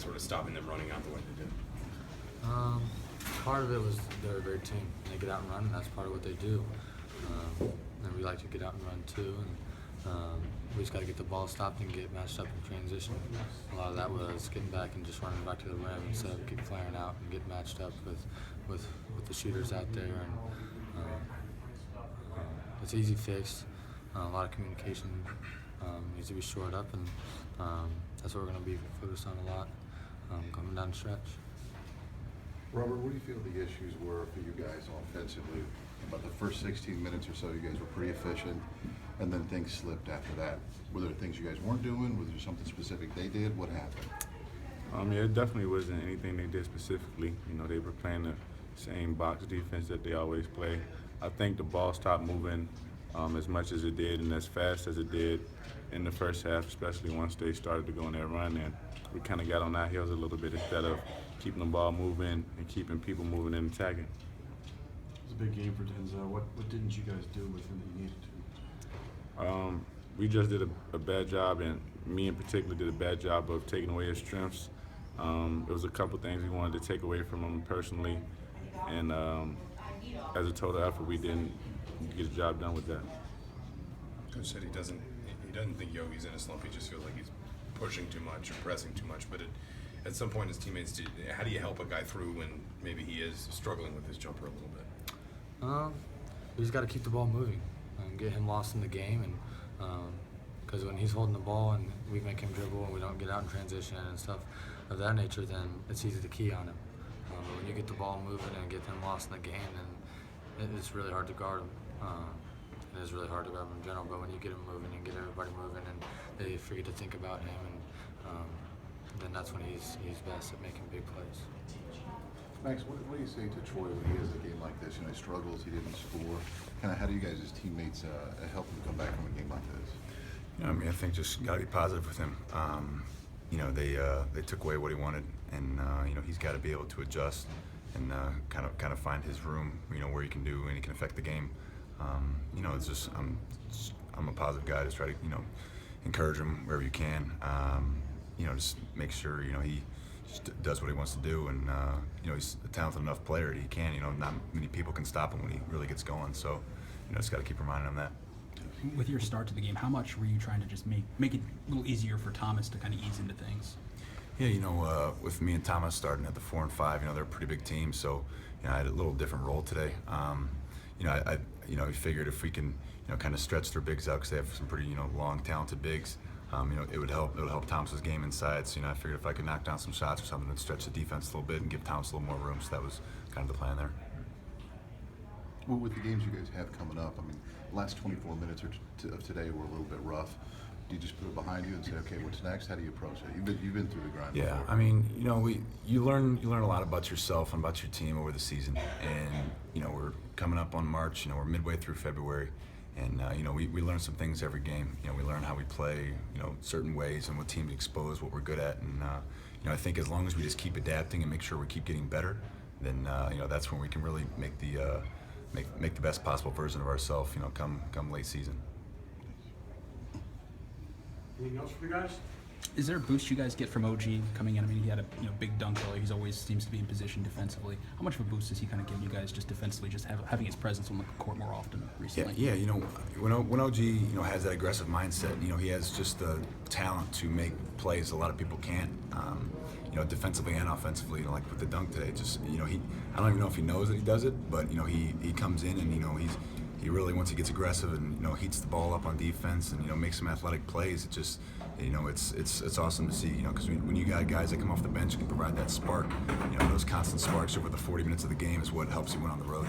sort of stopping them running out the way they did? Part of it was they're a great team. They get out and run, and that's part of what they do. And we like to get out and run too. And we just got to get the ball stopped and get matched up in transition. A lot of that was getting back and just running back to the rim instead of keep flaring out and get matched up with the shooters out there. And it's easy fix. A lot of communication needs to be shored up, and that's what we're going to be focused on a lot coming down the stretch. Robert, what do you feel the issues were for you guys offensively? About the first 16 minutes or so, you guys were pretty efficient, and then things slipped after that. Were there things you guys weren't doing? Was there something specific they did? What happened? Yeah, it definitely wasn't anything they did specifically. You know, they were playing the same box defense that they always play. I think the ball stopped moving as much as it did and as fast as it did in the first half, especially once they started to go on that run. And we kind of got on our heels a little bit instead of keeping the ball moving and keeping people moving and attacking. It was a big game for Denzel. What didn't you guys do with him that you needed to? We just did a bad job, and me in particular did a bad job of taking away his strengths. There was a couple things we wanted to take away from him personally, and as a total effort, we didn't get the job done with that. Coach said he doesn't think Yogi's in a slump. He just feels like he's pushing too much or pressing too much. But at some point, his teammates, how do you help a guy through when maybe he is struggling with his jumper a little bit? We just got to keep the ball moving and get him lost in the game, and because when he's holding the ball and we make him dribble and we don't get out in transition and stuff of that nature, then it's easy to key on him. But when you get the ball moving and get them lost in the game, then it's really hard to guard him. It is really hard to guard him in general, but when you get him moving and get everybody moving and they forget to think about him, and then that's when he's best at making big plays. Max, what do you say to Troy when he has a game like this? You know, he struggles, he didn't score. Kind of how do you guys as teammates help him come back from a game like this? You know, I mean, I think just got to be positive with him. You know, they took away what he wanted, and you know, he's got to be able to adjust and kind of find his room. You know, where he can do and he can affect the game. You know, it's just I'm a positive guy. Just try to encourage him wherever you can. You know, just make sure he just does what he wants to do, and he's a talented enough player that he can. Not many people can stop him when he really gets going. So just got to keep reminding him that. With your start to the game, how much were you trying to just make it a little easier for Thomas to kind of ease into things? Yeah, with me and Thomas starting at the 4 and 5, they're a pretty big team. So I had a little different role today. I figured if we can kind of stretch their bigs out, because they have some pretty long, talented bigs. It would help Thomas's game inside. So I figured if I could knock down some shots or something and stretch the defense a little bit and give Thomas a little more room. So that was kind of the plan there. Well, with the games you guys have coming up, I mean, the last 24 minutes of today were a little bit rough. Do you just put it behind you and say, okay, what's next? How do you approach it? You've been through the grind. Yeah, before. I mean, you learn a lot about yourself and about your team over the season, and we're coming up on March. We're midway through February, and we learn some things every game. We learn how we play, certain ways, and what teams expose, what we're good at, and I think as long as we just keep adapting and make sure we keep getting better, then that's when we can really make the best possible version of ourselves. Come late season. Anything else for you guys? Is there a boost you guys get from OG coming in? I mean, he had a big dunk earlier. He's always seems to be in position defensively. How much of a boost does he kind of give you guys just defensively, just having his presence on the court more often recently? Yeah. When OG has that aggressive mindset, he has just the talent to make plays a lot of people can't. Defensively and offensively, like with the dunk today, just I don't even know if he knows that he does it, but he comes in and he really, once he gets aggressive and heats the ball up on defense and makes some athletic plays, it just it's awesome to see, because when you got guys that come off the bench and can provide that spark, those constant sparks over the 40 minutes of the game is what helps you win on the road.